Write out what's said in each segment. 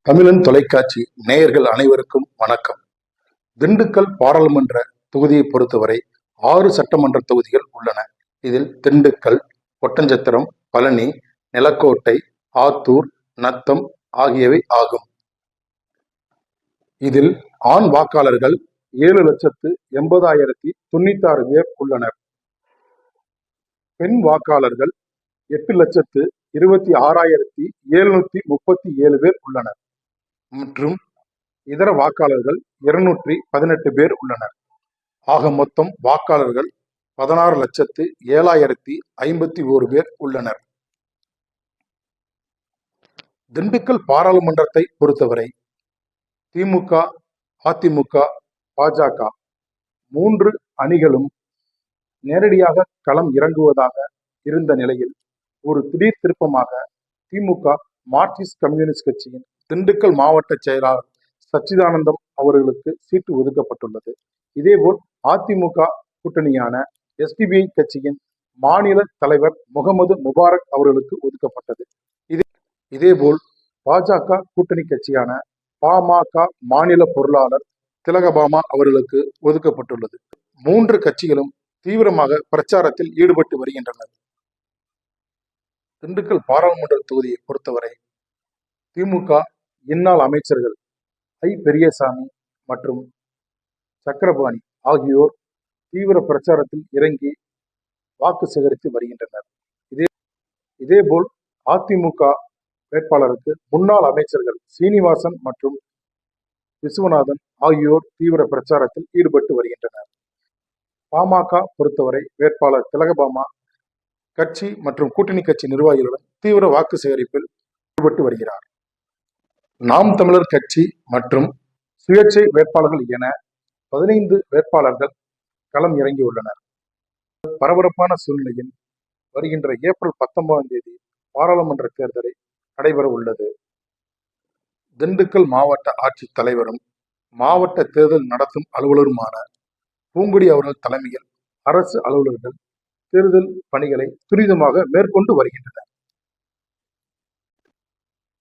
தமிழன் தொலைக்காட்சி நேயர்கள் அனைவருக்கும் வணக்கம். திண்டுக்கல் பாராளுமன்ற தொகுதியை பொறுத்தவரை 6 சட்டமன்ற தொகுதிகள் உள்ளன. இதில் திண்டுக்கல், ஒட்டஞ்சத்திரம், பழனி, நிலக்கோட்டை, ஆத்தூர், நத்தம் ஆகியவை ஆகும். இதில் ஆண் வாக்காளர்கள் 7,80,096 பேர் உள்ளனர். பெண் வாக்காளர்கள் 8,26,737 பேர் உள்ளனர் மற்றும் இதர வாக்காளர்கள் 218 பேர் உள்ளனர். ஆக மொத்தம் வாக்காளர்கள் 16,07,051 பேர் உள்ளனர். திண்டுக்கல் பாராளுமன்றத்தை பொறுத்தவரை திமுக, அதிமுக, பாஜக 3 அணிகளும் நேரடியாக களம் இறங்குவதாக இருந்த நிலையில் ஒரு திடீர் திருப்பமாக திமுக மார்க்சிஸ்ட் கம்யூனிஸ்ட் கட்சியின் திண்டுக்கல் மாவட்ட செயலாளர் சச்சிதானந்தம் அவர்களுக்கு சீட்டு ஒதுக்கப்பட்டுள்ளது. இதேபோல் அதிமுக கூட்டணியான எஸ்டிபிஐ கட்சியின் மாநில தலைவர் முகமது முபாரக் அவர்களுக்கு ஒதுக்கப்பட்டது. இதேபோல் பாஜக கூட்டணி கட்சியான பாமக மாநில பொருளாளர் திலகபாமா அவர்களுக்கு ஒதுக்கப்பட்டுள்ளது. 3 கட்சிகளும் தீவிரமாக பிரச்சாரத்தில் ஈடுபட்டு வருகின்றனர். திண்டுக்கல் பாராளுமன்ற தொகுதியை பொறுத்தவரை திமுக இந்நாள் அமைச்சர்கள் ஐ. பெரியசாமி மற்றும் சக்கரபாணி ஆகியோர் தீவிர பிரச்சாரத்தில் இறங்கி வாக்கு சேகரித்து வருகின்றனர். இதேபோல் அதிமுக வேட்பாளருக்கு முன்னாள் அமைச்சர்கள் சீனிவாசன் மற்றும் விஸ்வநாதன் ஆகியோர் தீவிர பிரச்சாரத்தில் ஈடுபட்டு வருகின்றனர். பாமக பொறுத்தவரை வேட்பாளர் திலகபாமா கட்சி மற்றும் கூட்டணி கட்சி நிர்வாகிகளுடன் தீவிர வாக்கு சேகரிப்பில் ஈடுபட்டு வருகிறார். நாம் தமிழர் கட்சி மற்றும் சுயேட்சை வேட்பாளர்கள் என 15 வேட்பாளர்கள் களம் இறங்கியுள்ளனர். பரபரப்பான சூழ்நிலையில் வருகின்ற ஏப்ரல் 19ஆம் தேதி பாராளுமன்ற தேர்தலை நடைபெற உள்ளது. திண்டுக்கல் மாவட்ட ஆட்சித் தலைவரும் மாவட்ட தேர்தல் நடத்தும் அலுவலருமான பூங்குடி அவர்கள் தலைமையில் அரசு அலுவலர்கள் தேர்தல் பணிகளை துரிதமாக மேற்கொண்டு வருகின்றனர்.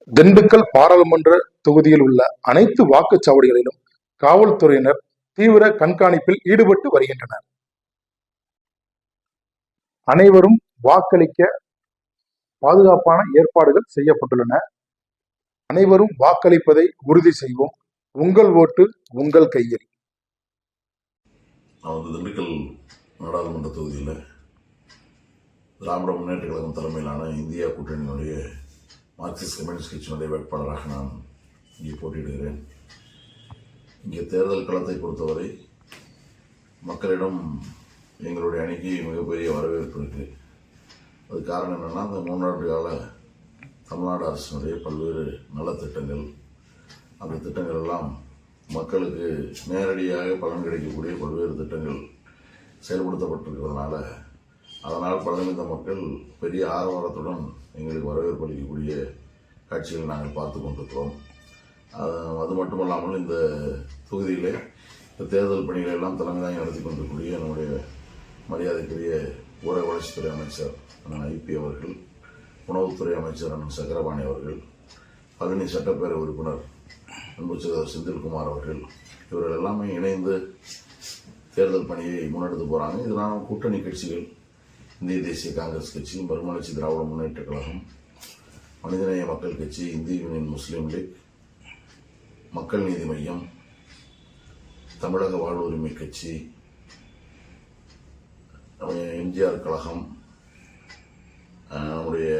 திண்டுக்கல் பாராளுமன்ற தொகுதியில் உள்ள அனைத்து வாக்குச்சாவடிகளிலும் காவல்துறையினர் தீவிர கண்காணிப்பில் ஈடுபட்டு வருகின்றனர். அனைவரும் வாக்களிக்க பாதுகாப்பான ஏற்பாடுகள் செய்யப்பட்டுள்ளன. அனைவரும் வாக்களிப்பதை உறுதி செய்வோம். உங்கள் ஓட்டு உங்கள் கையில். திண்டுக்கல் நாடாளுமன்ற தொகுதியில் திராவிட முன்னேற்ற கழகம் தலைமையிலான இந்தியா கூட்டணியினுடைய மார்க்சிஸ்ட் கம்யூனிஸ்ட் கட்சியினுடைய வேட்பாளராக நான் இங்கே போட்டியிடுகிறேன். இங்கே தேர்தல் களத்தை பொறுத்தவரை மக்களிடம் எங்களுடைய அணிக்கு மிகப்பெரிய வரவேற்பு இருக்குது. அது காரணம் என்னென்னா, அந்த 3 ஆண்டு கால தமிழ்நாடு அரசினுடைய பல்வேறு நலத்திட்டங்கள், அந்த திட்டங்கள் எல்லாம் மக்களுக்கு நேரடியாக பலன் கிடைக்கக்கூடிய பல்வேறு திட்டங்கள் செயல்படுத்தப்பட்டிருக்கிறதுனால அதனால் பலனடைந்த மக்கள் பெரிய ஆரவாரத்துடன் எங்களுக்கு வரவேற்பு அளிக்கக்கூடிய காட்சிகளை நாங்கள் பார்த்து கொண்டிருக்கிறோம். அது மட்டுமல்லாமல் இந்த தொகுதியிலே இந்த தேர்தல் பணிகளை எல்லாம் தலைமை தாங்கி நடத்தி கொண்டிருக்கக்கூடிய நம்முடைய மரியாதைக்குரிய ஊரக வளர்ச்சித்துறை அமைச்சர் ஐபி அவர்கள், உணவுத்துறை அமைச்சர் சக்கரபாணி அவர்கள், பழனி சட்டப்பேரவை உறுப்பினர் அன்பு செந்தில்குமார் அவர்கள், இவர்கள் எல்லாமே இணைந்து தேர்தல் பணியை முன்னெடுத்து போகிறாங்க. இதனால் கூட்டணி கட்சிகள் இந்திய தேசிய காங்கிரஸ் கட்சி, மறுமலர்ச்சி திராவிட முன்னேற்ற கழகம், மனிதநேய மக்கள் கட்சி, இந்திய யூனியன் முஸ்லீம் லீக், மக்கள் நீதி மையம், தமிழக வாழ்வுரிமை கட்சி, எம்ஜிஆர் கழகம், நம்முடைய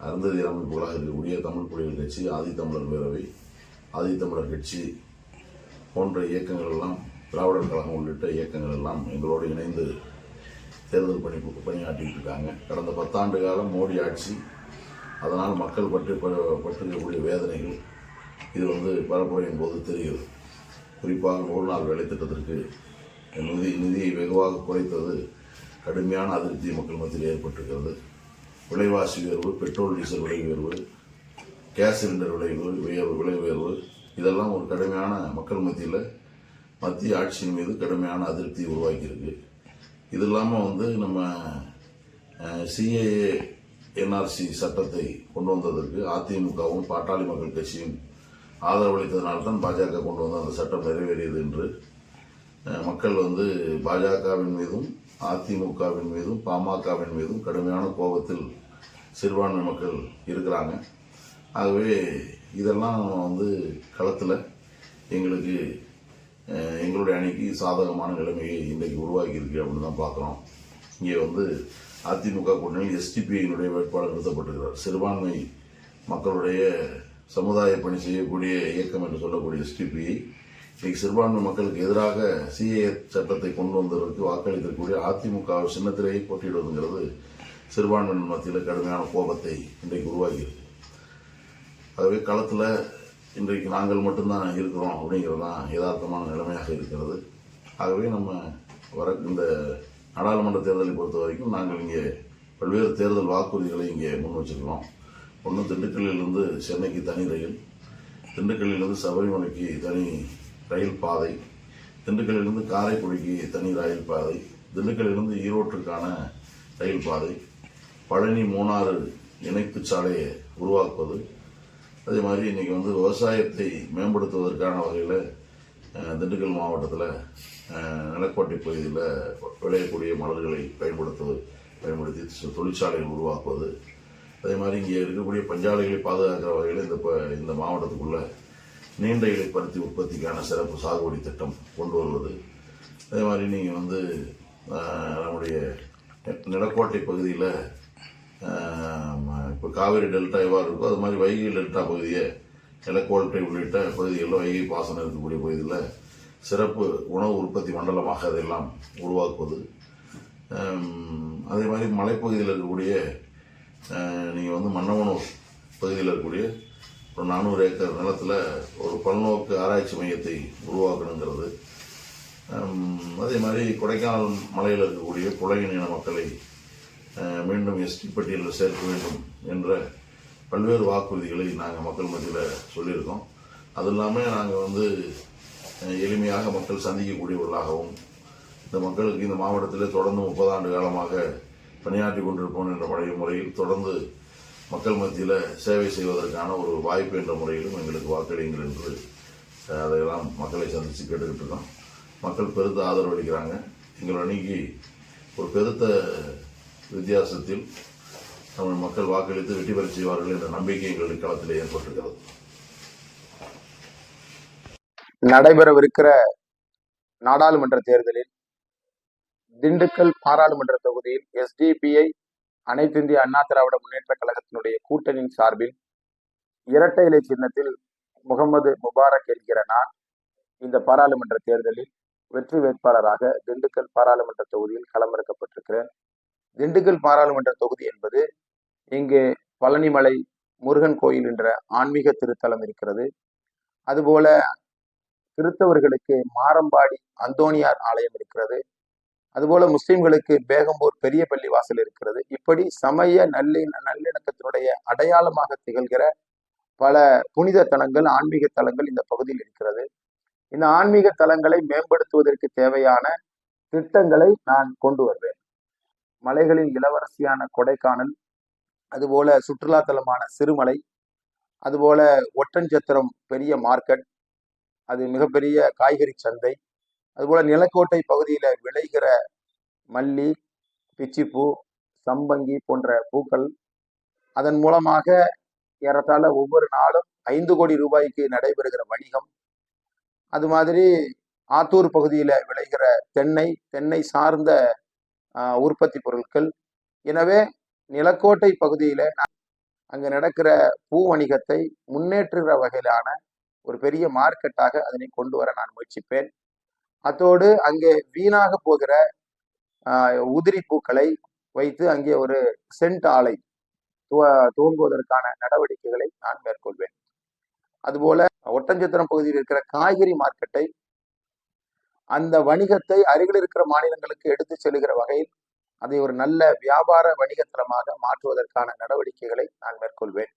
அருந்ததி அமைப்புகளாக இருக்கக்கூடிய தமிழ் புலிகள் கட்சி, ஆதித்தமிழர் பேரவை, ஆதித்தமிழர் கட்சி போன்ற இயக்கங்கள் எல்லாம், திராவிடர் கழகம் உள்ளிட்ட இயக்கங்கள் எல்லாம் எங்களோடு இணைந்து தேர்தல் பணியாற்றிட்டு இருக்காங்க. கடந்த 10 ஆண்டு காலம் மோடி ஆட்சி, அதனால் மக்கள் பற்றிருக்கக்கூடிய வேதனைகள் இது பரப்புரையின் போது தெரிகிறது. குறிப்பாக 100 நாள் வேலை திட்டத்திற்கு நிதியை வெகுவாக குறைத்தது கடுமையான அதிருப்தி மக்கள் மத்தியில் ஏற்பட்டிருக்கிறது. விலைவாசி உயர்வு, பெட்ரோல் டீசல் விலை உயர்வு, கேஸ் சிலிண்டர் விலை உயர்வு இதெல்லாம் ஒரு கடுமையான மக்கள் மத்தியில் மத்திய ஆட்சியின் மீது கடுமையான அதிருப்தியை உருவாக்கியிருக்கு. இது இல்லாமல் நம்ம சிஏஏ என்ஆர்சி சட்டத்தை கொண்டு வந்ததற்கு அதிமுகவும் பாட்டாளி மக்கள் கட்சியும் ஆதரவளித்ததனால்தான் பாஜக கொண்டு வந்த அந்த சட்டம் நிறைவேறியது என்று மக்கள் பாஜகவின் மீதும் அதிமுகவின் மீதும் பாமகவின் மீதும் கடுமையான கோபத்தில் சிறுபான்மை மக்கள் இருக்கிறாங்க. ஆகவே இதெல்லாம் களத்தில் எங்களுக்கு எங்களுடைய அணிக்கு சாதகமான நிலைமையை இன்றைக்கு உருவாக்கி இருக்கு அப்படின்னு தான் பார்க்குறோம். இங்கே அதிமுக கூட்டணியில் எஸ்டிபிஐனுடைய வேட்பாளர் நிறுத்தப்பட்டிருக்கிறார். சிறுபான்மை மக்களுடைய சமுதாய பணி செய்யக்கூடிய இயக்கம் என்று சொல்லக்கூடிய எஸ்டிபிஐ இன்னைக்கு சிறுபான்மை மக்களுக்கு எதிராக சிஏஏ சட்டத்தை கொண்டு வந்ததற்கு வாக்களித்திருக்கக்கூடிய அதிமுக சின்னத்திலேயே போட்டியிடுவதுங்கிறது சிறுபான்மையினர் மத்தியில் கடுமையான கோபத்தை இன்றைக்கு உருவாக்கியிருக்கு. ஆகவே களத்தில் இன்றைக்கு நாங்கள் மட்டும்தான் இருக்கிறோம் அப்படிங்கிறது தான் யதார்த்தமான நிலைமையாக இருக்கிறது. ஆகவே நம்ம இந்த நாடாளுமன்ற தேர்தலை பொறுத்த வரைக்கும் நாங்கள் இங்கே பல்வேறு தேர்தல் வாக்குறுதிகளை இங்கே முன் வச்சிருக்கிறோம். ஒன்று, திண்டுக்கல்லிலிருந்து சென்னைக்கு தனி ரயில், திண்டுக்கல்லிலிருந்து சபரிமலைக்கு தனி ரயில் பாதை, திண்டுக்கல்லிலிருந்து காரைக்குடிக்கு தனி ரயில் பாதை, திண்டுக்கல்லிலிருந்து ஈரோட்டுக்கான ரயில் பாதை, பழனி மூணாறு இணைப்பு சாலையை உருவாக்குவது. அதே மாதிரி இன்னைக்கு விவசாயத்தை மேம்படுத்துவதற்கான வகையில் திண்டுக்கல் மாவட்டத்தில் நிலக்கோட்டை பகுதியில் விளையக்கூடிய மலர்களை பயன்படுத்தி தொழிற்சாலைகள் உருவாக்குவது. அதே மாதிரி இங்கே இருக்கக்கூடிய பஞ்சாலைகளை பாதுகாக்கிற வகையில் இந்த மாவட்டத்துக்குள்ள நீண்ட இலை பருத்தி உற்பத்திக்கான சிறப்பு சாகுபடி திட்டம் கொண்டு வருவது. அதே மாதிரி நீங்கள் நம்முடைய நிலக்கோட்டை பகுதியில் இப்போ காவிரி டெல்டா எவ்வாறு இருக்கோ அது மாதிரி வைகை டெல்டா பகுதியை நிலக்கோட்டை உள்ளிட்ட பகுதிகளில் வைகை பாசனம் இருக்கக்கூடிய பகுதியில் சிறப்பு உணவு உற்பத்தி மண்டலமாக அதெல்லாம் உருவாக்குவது. அதே மாதிரி மலைப்பகுதியில் இருக்கக்கூடிய நீங்கள் மன்னவனூர் பகுதியில் இருக்கக்கூடிய ஒரு 400 ஏக்கர் நிலத்தில் ஒரு பல்நோக்கு ஆராய்ச்சி மையத்தை உருவாக்கணுங்கிறது. அதே மாதிரி கொடைக்கானல் மலையில் இருக்கக்கூடிய புலகின மக்களை மீண்டும் எஸ்டி பட்டியலில் சேர்க்க வேண்டும் என்ற பல்வேறு வாக்குறுதிகளை நாங்கள் மக்கள் மத்தியில் சொல்லியிருக்கோம். அது இல்லாமல் நாங்கள் எளிமையாக மக்கள் சந்திக்கக்கூடியவர்களாகவும் இந்த மக்களுக்கு இந்த மாவட்டத்தில் தொடர்ந்து 30 ஆண்டு காலமாக பணியாற்றி கொண்டிருப்போம் என்ற முறையில் தொடர்ந்து மக்கள் மத்தியில் சேவை செய்வதற்கான ஒரு வாய்ப்பு என்ற முறையிலும் எங்களுக்கு வாக்களியுங்கள் என்று அதையெல்லாம் மக்களை சந்தித்து கேட்டுக்கிட்டு இருக்கோம். மக்கள் பெருத்த ஆதரவு அளிக்கிறாங்க. எங்கள் அணிக்கு ஒரு பெருத்த வித்தியாசத்தில் தமிழ் மக்கள் வாக்களித்து வெற்றி பெற செய்வார்கள் என்ற நம்பிக்கை எங்களுடைய களத்தில் ஏற்பட்டிருக்கிறது. நடைபெறவிருக்கிற நாடாளுமன்ற தேர்தலில் திண்டுக்கல் பாராளுமன்ற தொகுதியில் எஸ்டிபிஐ அனைத்து இந்திய அண்ணா திராவிட முன்னேற்ற கழகத்தினுடைய கூட்டணியின் சார்பில் இரட்டை இலை சின்னத்தில் முகமது முபாரக் என்கிற நான் இந்த பாராளுமன்ற தேர்தலில் வெற்றி வேட்பாளராக திண்டுக்கல் பாராளுமன்ற தொகுதியில் களமிறக்கப்பட்டிருக்கிறேன். திண்டுக்கல் பாராளுமன்ற தொகுதி என்பது இங்கு பழனிமலை முருகன் கோயில் என்ற ஆன்மீக திருத்தலம் இருக்கிறது. அதுபோல கிறிஸ்தவர்களுக்கு மாரம்பாடி அந்தோணியார் ஆலயம் இருக்கிறது. அதுபோல முஸ்லிம்களுக்கு பேகம்பூர் பெரிய பள்ளி வாசல் இருக்கிறது. இப்படி சமய நல்லிணக்கத்தினுடைய அடையாளமாக திகழ்கிற பல புனித தலங்கள், ஆன்மீக தலங்கள் இந்த பகுதியில் இருக்கிறது. இந்த ஆன்மீக தலங்களை மேம்படுத்துவதற்கு தேவையான திட்டங்களை நான் கொண்டு வருவேன். மலைகளின் இளவரசியான கொடைக்கானல், அதுபோல சுற்றுலா தலமான சிறுமலை, அதுபோல ஒட்டன்சத்திரம் பெரிய மார்க்கெட், அது மிகப்பெரிய காய்கறி சந்தை, அதுபோல நிலக்கோட்டை பகுதியில விளைகிற மல்லி, பிச்சிப்பூ, சம்பங்கி போன்ற பூக்கள், அதன் மூலமாக ஏறத்தாழ ஒவ்வொரு நாளும் 5 கோடி ரூபாய்க்கு நடைபெறுகிற வணிகம், அது மாதிரி ஆத்தூர் பகுதியில விளைகிற தென்னை சார்ந்த உற்பத்தி பொருட்கள். எனவே நிலக்கோட்டை பகுதியில அங்க நடக்கிற பூ வணிகத்தை முன்னேற்றுகிற வகையிலான ஒரு பெரிய மார்க்கெட்டாக அதனை கொண்டு வர நான் முயற்சிப்பேன். அத்தோடு அங்கே வீணாக போகிற உதிரி பூக்களை வைத்து அங்கே ஒரு சென்ட் ஆலை துவங்குவதற்கான நடவடிக்கைகளை நான் மேற்கொள்வேன். அதுபோல ஒட்டஞ்சத்திரம் பகுதியில் இருக்கிற காய்கறி மார்க்கெட்டை, அந்த வணிகத்தை அருகில் இருக்கிற மாநிலங்களுக்கு எடுத்து செல்கிற வகையில் அதை ஒரு நல்ல வியாபார வணிகத்தலமாக மாற்றுவதற்கான நடவடிக்கைகளை நான் மேற்கொள்வேன்.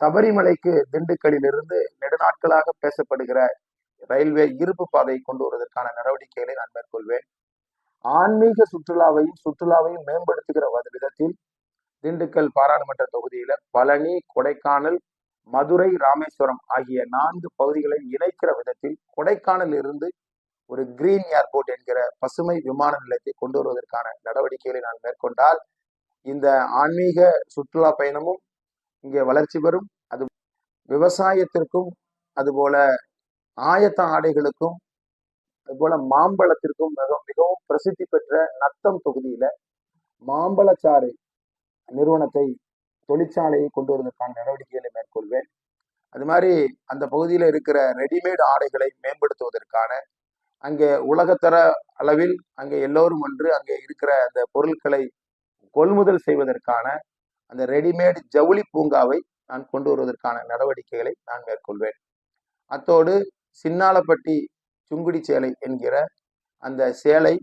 சபரிமலைக்கு திண்டுக்கல்லிலிருந்து நெடுநாட்களாக பேசப்படுகிற ரயில்வே இருப்பு பாதை கொண்டு வருவதற்கான நடவடிக்கைகளை நான் மேற்கொள்வேன். ஆன்மீக சுற்றுலாவையும் மேம்படுத்துகிற விதத்தில் திண்டுக்கல் பாராளுமன்ற தொகுதியில பழனி, கொடைக்கானல், மதுரை, ராமேஸ்வரம் ஆகிய 4 பகுதிகளை இணைக்கிற விதத்தில் கொடைக்கானலில் இருந்து ஒரு கிரீன் ஏர்போர்ட் என்கிற பசுமை விமான நிலையத்தை கொண்டு வருவதற்கான நடவடிக்கைகளை நான் மேற்கொண்டால் இந்த ஆன்மீக சுற்றுலா பயணமும் இங்கே வளர்ச்சி பெறும். அது விவசாயத்திற்கும், அதுபோல ஆயத்த ஆடைகளுக்கும், அதுபோல மாம்பழத்திற்கும் மிகவும் பிரசித்தி பெற்ற நத்தம் தொகுதியில மாம்பழச்சாறு நிறுவனத்தை, தொழிற்சாலையை கொண்டு வருவதற்கான நடவடிக்கைகளை மேற்கொள்வேன். அது மாதிரி அந்த பகுதியில் இருக்கிற ரெடிமேட் ஆடைகளை மேம்படுத்துவதற்கான, அங்கே உலகத்தர அளவில் அங்கே எல்லோரும் ஒன்று அங்கே இருக்கிற அந்த பொருட்களை கொள்முதல் செய்வதற்கான அந்த ரெடிமேட் ஜவுளி பூங்காவை நான் கொண்டு வருவதற்கான நடவடிக்கைகளை நான் மேற்கொள்வேன். அத்தோடு சின்னாளப்பட்டி சுங்குடி சேலை என்கிற அந்த சேலை,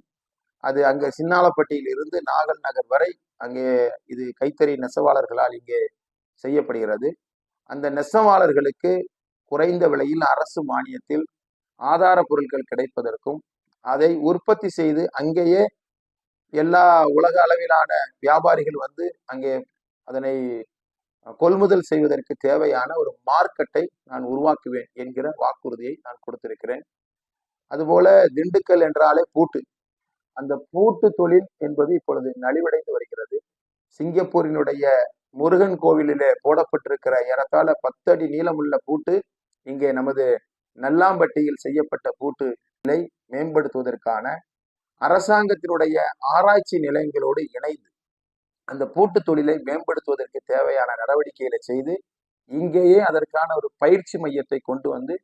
அது அங்கே சின்னாளப்பட்டியில் இருந்து நாகல் நகர் வரை அங்கே இது கைத்தறி நெசவாளர்களால் இங்கே செய்யப்படுகிறது. அந்த நெசவாளர்களுக்கு குறைந்த விலையில் அரசு மானியத்தில் ஆதார பொருட்கள் கிடைப்பதற்கும், அதை உற்பத்தி செய்து அங்கேயே எல்லா உலக அளவிலான வியாபாரிகள் வந்து அங்கே அதனை கொள்முதல் செய்வதற்கு தேவையான ஒரு மார்க்கெட்டை நான் உருவாக்குவேன் என்கிற வாக்குறுதியை நான் கொடுத்திருக்கிறேன். அதுபோல திண்டுக்கல் என்றாலே பூட்டு, அந்த பூட்டு தொழில் என்பது இப்பொழுது நலிவடைந்து வருகிறது. சிங்கப்பூரினுடைய முருகன் கோவிலிலே போடப்பட்டிருக்கிற ஏறத்தாழ 10 அடி நீளமுள்ள பூட்டு இங்கே நமது நல்லாம்பட்டியில் செய்யப்பட்ட பூட்டுகளை மேம்படுத்துவதற்கான அரசாங்கத்தினுடைய ஆராய்ச்சி நிலையங்களோடு இணைந்து அந்த பூட்டு தொழிலை மேம்படுத்துவதற்கு தேவையான நடவடிக்கைகளை செய்து இங்கேயே அதற்கான ஒரு பயிற்சி மையத்தை கொண்டு வந்து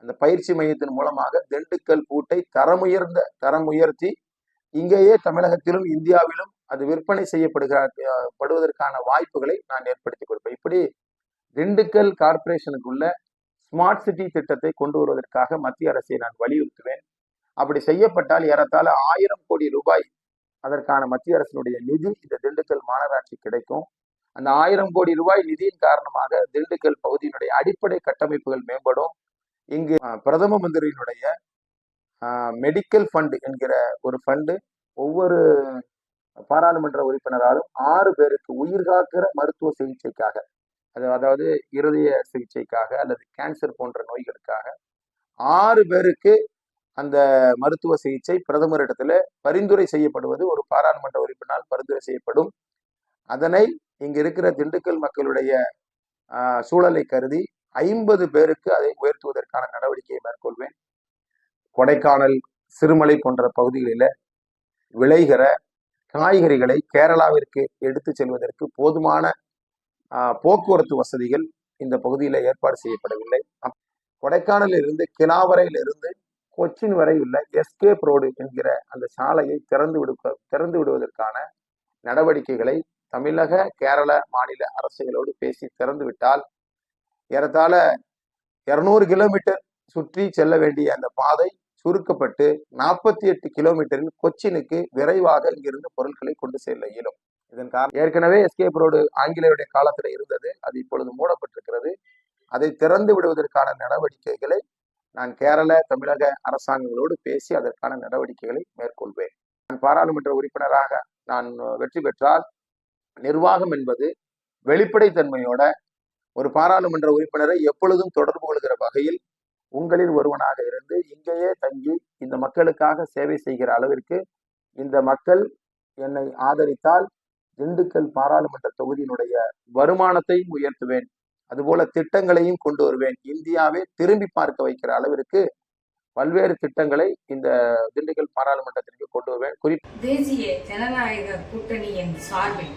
அந்த பயிற்சி மையத்தின் மூலமாக திண்டுக்கல் பூட்டை தரம் உயர்த்தி இங்கேயே தமிழகத்திலும் இந்தியாவிலும் அது விற்பனை செய்யப்படுவதற்கான வாய்ப்புகளை நான் ஏற்படுத்தி கொடுப்பேன். இப்படி திண்டுக்கல் கார்பரேஷனுக்குள்ள ஸ்மார்ட் சிட்டி திட்டத்தை கொண்டு வருவதற்காக மத்திய அரசை நான் வலியுறுத்துவேன். அப்படி செய்யப்பட்டால் ஏறத்தாழ 1000 கோடி ரூபாய் அதற்கான மத்திய அரசினுடைய நிதி இந்த திண்டுக்கல் மாநகராட்சி கிடைக்கும். அந்த 1000 கோடி ரூபாய் நிதியின் காரணமாக திண்டுக்கல் பகுதியினுடைய அடிப்படை கட்டமைப்புகள் மேம்படும். இங்கு பிரதம மந்திரியினுடைய மெடிக்கல் ஃபண்டு என்கிற ஒரு ஃபண்டு ஒவ்வொரு பாராளுமன்ற உறுப்பினராலும் 6 பேருக்கு உயிர்காக்கிற மருத்துவ சிகிச்சைக்காக, அதாவது இருதய சிகிச்சைக்காக அல்லது கேன்சர் போன்ற நோய்களுக்காக 6 பேருக்கு அந்த மருத்துவ சிகிச்சை பிரதமரிடத்துல பரிந்துரை செய்யப்படுவது ஒரு பாராளுமன்ற உறுப்பினரால் பரிந்துரை செய்யப்படும். அதனை இங்க இருக்கிற திண்டுக்கல் மக்களுடைய சூழலை கருதி 50 பேருக்கு அதை உயர்த்துவதற்கான நடவடிக்கையை மேற்கொள்வேன். கொடைக்கானல், சிறுமலை போன்ற பகுதிகளில விளைகிற காய்கறிகளை கேரளாவிற்கு எடுத்து செல்வதற்கு போதுமான போக்குவரத்து வசதிகள் இந்த பகுதியில ஏற்பாடு செய்யப்படவில்லை. கொடைக்கானலில் இருந்து கிலாவரையில் இருந்து கொச்சின் வரை உள்ள எஸ்கேப் ரோடு என்கிற அந்த சாலையை திறந்து விடுவதற்கான நடவடிக்கைகளை தமிழக, கேரள மாநில அரசுகளோடு பேசி திறந்து விட்டால் ஏறத்தாழ 200 கிலோமீட்டர் சுற்றி செல்ல வேண்டிய அந்த பாதை சுருக்கப்பட்டு 48 கிலோமீட்டரில் கொச்சினுக்கு விரைவாக இங்கிருந்து பொருட்களை கொண்டு செல்ல இயலும். இதன் காரணம் ஏற்கனவே எஸ்கேப் ரோடு ஆங்கிலேயருடைய காலத்தில் இருந்தது, அது இப்பொழுது மூடப்பட்டிருக்கிறது. அதை திறந்து விடுவதற்கான நடவடிக்கைகளை நான் கேரள, தமிழக அரசாங்கங்களோடு பேசி அதற்கான நடவடிக்கைகளை மேற்கொள்வேன். நான் பாராளுமன்ற உறுப்பினராக நான் வெற்றி பெற்றால் நிர்வாகம் என்பது வெளிப்படைத்தன்மையோட ஒரு பாராளுமன்ற உறுப்பினரை எப்பொழுதும் தொடர்பு கொள்கிற வகையில் உங்களில் ஒருவனாக இருந்து இங்கேயே தங்கி இந்த மக்களுக்காக சேவை செய்கிற அளவிற்கு இந்த மக்கள் என்னை ஆதரித்தால் திண்டுக்கல் பாராளுமன்ற தொகுதியினுடைய வருமானத்தையும் உயர்த்துவேன், அதுபோல திட்டங்களையும் கொண்டு வருவேன். இந்தியாவே திரும்பி பார்க்க வைக்கிற அளவிற்கு பல்வேறு திட்டங்களை இந்த திண்டுக்கல் பாராளுமன்றத்திற்கு கொண்டு வருவேன். தேசிய ஜனநாயக கூட்டணியின் சார்பில்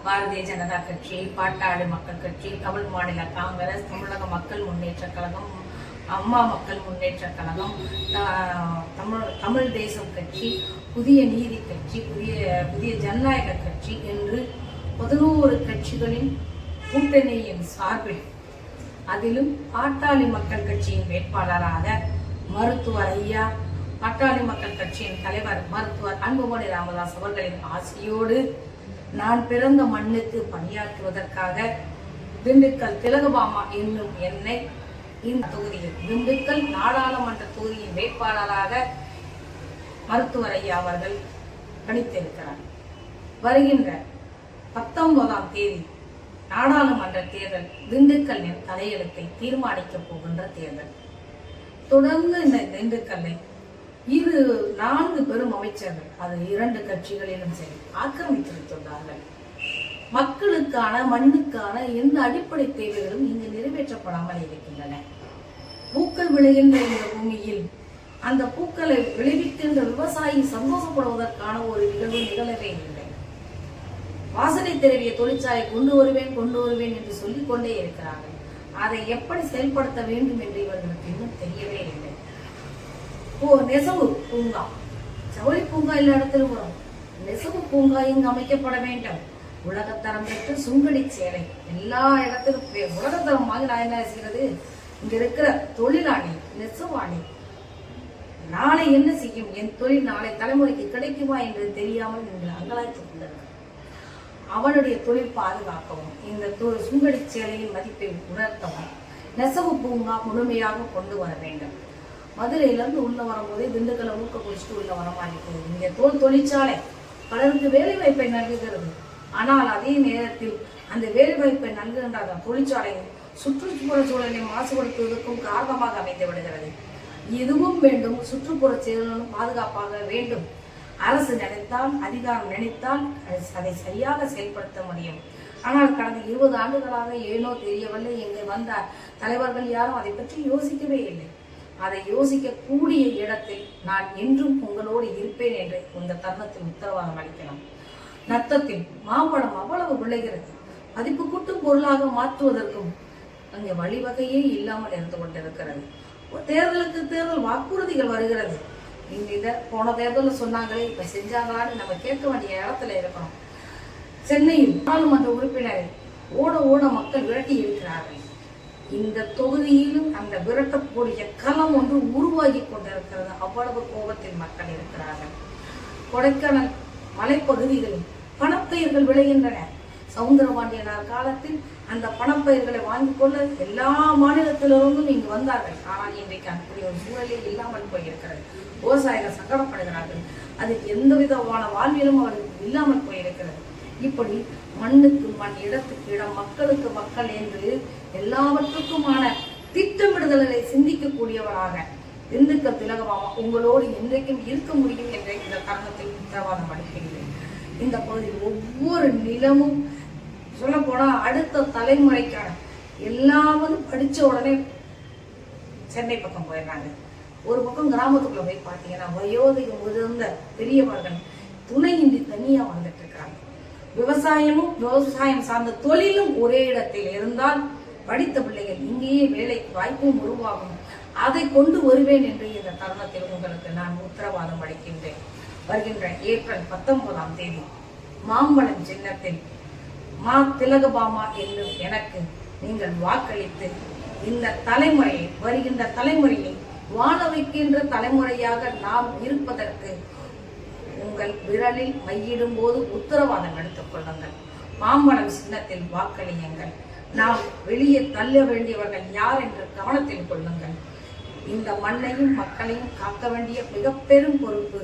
பாரதிய ஜனதா கட்சி, பாட்டாளி மக்கள் கட்சி, தமிழ் மாநில காங்கிரஸ், தமிழக மக்கள் முன்னேற்ற கழகம், அம்மா மக்கள் முன்னேற்ற கழகம், தமிழ் தேசம் கட்சி, புதிய நீதி கட்சி, புதிய ஜனநாயக கட்சி என்று 11 கட்சிகளின் கூட்டணியின் சார்பில், அதிலும் பாட்டாளி மக்கள் கட்சியின் வேட்பாளராக மருத்துவர் ஐயா, பாட்டாளி மக்கள் கட்சியின் தலைவர் மருத்துவர் அன்புமணி ராமதாஸ் அவர்களின் ஆசையோடு நான் பிறந்த மண்ணுக்கு பணியாற்றுவதற்காக திண்டுக்கல் திலகபாமா என்னும் என்னை இந்த தொகுதியில் திண்டுக்கல் நாடாளுமன்ற தொகுதியின் வேட்பாளராக மருத்துவர் ஐயா அவர்கள் கணித்திருக்கிறார். வருகின்ற 19ஆம் தேதி நாடாளுமன்ற தேர்தல் திண்டுக்கல்லின் தலையெழுத்தை தீர்மானிக்க போகின்ற தேர்தல். தொடர்ந்து இந்த திண்டுக்கல்லை 4 பெரும் அமைச்சர்கள், அது 2 கட்சிகளிலும் சரி, ஆக்கிரமித்திருத்துள்ளார்கள். மக்களுக்கான மண்ணுக்கான எந்த அடிப்படை தேவைகளும் இங்கு நிறைவேற்றப்படாமல் இருக்கின்றன. பூக்கள் விளைகின்ற இந்த பூமியில் அந்த பூக்களை விளைவிக்கின்ற விவசாயி சந்தோஷப்படுவதற்கான ஒரு நிகழ்வு நிகழவே இல்லை. வாசனை திரவிய தொழிற்சாலை கொண்டு வருவேன் என்று சொல்லிக் கொண்டே இருக்கிறார்கள். அதை எப்படி செயல்படுத்த வேண்டும் என்று இவர்களுக்கு இன்னும் தெரியவே இல்லை. நெசவு பூங்கா, ஜவுளி பூங்கா எல்லா இடத்திலும் வரும். நெசவு பூங்கா இங்கு அமைக்கப்பட வேண்டும். உலகத்தரம் பெற்று சுங்கடி சேலை எல்லா இடத்திலும் உலகத்தரம் வாங்கி நான் என்ன செய்கிறது? இங்க இருக்கிற தொழிலாளி நெசவாளி நாளை என்ன செய்யும், என் தொழில் நாளை தலைமுறைக்கு கிடைக்குமா என்று தெரியாமல் நீங்கள் அங்கலாய்த்துக் கொண்டிருக்க அவனுடைய தொழில் பாதுகாக்கவும் இந்த சுங்கடி சேலையின் மதிப்பை உணர்த்தவும் நெசவு பூங்கா முழுமையாக கொண்டு வர வேண்டும். மதுரையிலிருந்து உள்ள வரும்போதே திண்டுக்கல்லை ஊக்க குடிச்சிட்டு உள்ள வரமாட்டேங்குது. இங்கே தொழிற்சாலை பலருக்கு வேலை வாய்ப்பை நல்குகிறது. ஆனால் அதே நேரத்தில் அந்த வேலை வாய்ப்பை நல்குகின்ற தொழிற்சாலை சுற்றுப்புற சூழலை மாசுபடுத்துவதற்கும் காரணமாக அமைந்து விடுகிறது. இதுவும் வேண்டும், சுற்றுப்புற சூழலும் பாதுகாப்பாக வேண்டும். அரசு நினைத்தால், அதிகாரம் நினைத்தால் அதை சரியாக செயல்படுத்த முடியும். ஆனால் கடந்த 20 ஆண்டுகளாக ஏனோ தெரியவில்லை, எங்கே வந்த தலைவர்கள் யாரும் அதை பற்றி யோசிக்கவே இல்லை. அதை யோசிக்கக்கூடிய இடத்தில் நான் என்றும் உங்களோடு இருப்பேன் என்று இந்த தருணத்தில் உத்தரவாதம் அளிக்கலாம். நத்தத்தில் மாம்பழம் அவ்வளவு விளைகிறது. மதிப்பு கூட்டும் பொருளாக மாற்றுவதற்கும் அங்கே வழிவகையே இல்லாமல் இருந்து கொண்டிருக்கிறது. தேர்தலுக்கு தேர்தல் வாக்குறுதிகள் வருகிறது. இந்த போன தேர்தலில் சொன்னாங்களே, இப்ப செஞ்சாங்களான்னு நம்ம கேட்க வேண்டிய இடத்துல இருக்கணும். சென்னையில் நாடாளுமன்ற உறுப்பினரை ஓட மக்கள் விரட்டி இருக்கிறார்கள். இந்த தொகுதியிலும் அந்த விரட்டக்கூடிய களம் ஒன்று உருவாகி கொண்டிருக்கிறது. அவ்வளவு கோபத்தில் மக்கள் இருக்கிறார்கள். கொடைக்கானல் மலைப்பகுதிகளில் பணப்பயிர்கள் விளைகின்றன. சவுந்தரபாண்டியனார் காலத்தில் அந்த பணப்பயிர்களை வாங்கிக் கொள்ள எல்லா மாநிலத்திலிருந்தும் இங்கு வந்தார்கள். ஆனால் இன்றைக்கு அப்படி ஒரு சூழலே இல்லாமல் போயிருக்கிறது. விவசாயிகள் சங்கடப்படுகிறார்கள். அதுக்கு எந்த விதமான வாழ்வியலும் அவர்களுக்கு இல்லாமல் போயிருக்கிறது. இப்படி மண்ணுக்கு மண், இடத்துக்கு இடம், மக்களுக்கு மக்கள் என்று எல்லாவற்றுக்குமான திட்டமிடுதலை சிந்திக்கக்கூடியவராக திண்டுக்கல் திலகமாமா உங்களோடு என்றைக்கும் இருக்க முடியும் என்ற இந்த தருணத்தில் உத்தரவாதம் அளிக்கிறேன். இந்த பகுதியில் ஒவ்வொரு நிலமும் சொல்ல போனா அடுத்த தலைமுறைக்கான எல்லாரும் படிச்ச உடனே சென்னை பக்கம் போயிடுறாங்க. ஒரு பக்கம் கிராமத்துக்குள்ள போய் பார்த்தீங்கன்னா வயோதிகம் முதிர்ந்த பெரியவர்கள் துணையின்றி தனியா வந்துட்டு இருக்காங்க. விவசாயமும் விவசாயம் சார்ந்த தொழிலும் ஒரே இடத்தில் இருந்தால் படித்த பிள்ளைகள் இங்கேயே வேலை வாய்ப்பும் உருவாகும். அதை கொண்டு வருவேன் என்று இந்த தருணத்தில் உங்களுக்கு நான் உத்தரவாதம் அளிக்கின்றேன். வருகின்ற ஏப்ரல் 19ஆம் தேதி மாம்பழம் சின்னத்தில் மா திலகபாமா என்னும் எனக்கு நீங்கள் வாக்களித்து இந்த தலைமுறையை, வருகின்ற தலைமுறையை வாழ வைக்கின்ற தலைமுறையாக நாம் இருப்பதற்கு உங்கள் விரலில் மையிடும் போது உத்தரவாதம் எடுத்துக் கொள்ளுங்கள். மாம்பழம் சின்னத்தில் வாக்களியுங்கள். நாம் வெளியே தள்ள வேண்டியவர்கள் யார் என்று கவனத்தில் கொள்ளுங்கள். இந்த மண்ணையும் மக்களையும் காக்க வேண்டிய மிக பெரும் பொறுப்பு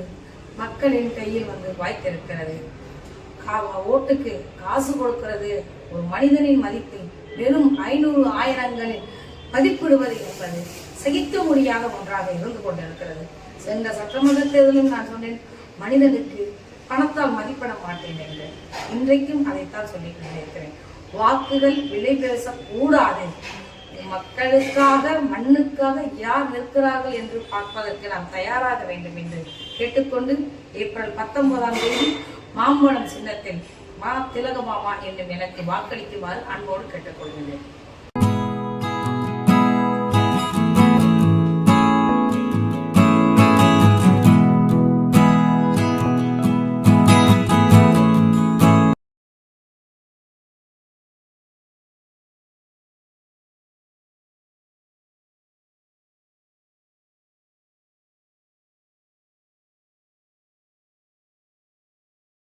மக்களின் கையில் வாய்த்திருக்கிறது. ஓட்டுக்கு காசு கொடுக்கிறது ஒரு மனிதனின் மதிப்பை வெறும் 500 ஆயிரங்களில் மதிப்பிடுவது என்பது சகிக்க முடியாத ஒன்றாக இருந்து கொண்டிருக்கிறது. சென்ற சட்டமன்ற தேர்தலில் நான் சொன்னேன், மனிதனுக்கு பணத்தால் மதிப்பிட மாட்டேன் என்று. இன்றைக்கும் அதைத்தான் சொல்லிக் கொண்டிருக்கிறேன். வாக்குகள் விலை பேசக்கூடாது. மக்களுக்காக, மண்ணுக்காக யார் நிற்கிறார்கள் என்று பார்ப்பதற்கு நாம் தயாராக வேண்டும் என்று கேட்டுக்கொண்டு ஏப்ரல் 19ஆம் தேதி மாம்பழம் சின்னத்தில் மா திலகமாமா என்னும் எனக்கு வாக்களிக்குமாறு அன்போடு கேட்டுக்கொள்கிறேன்.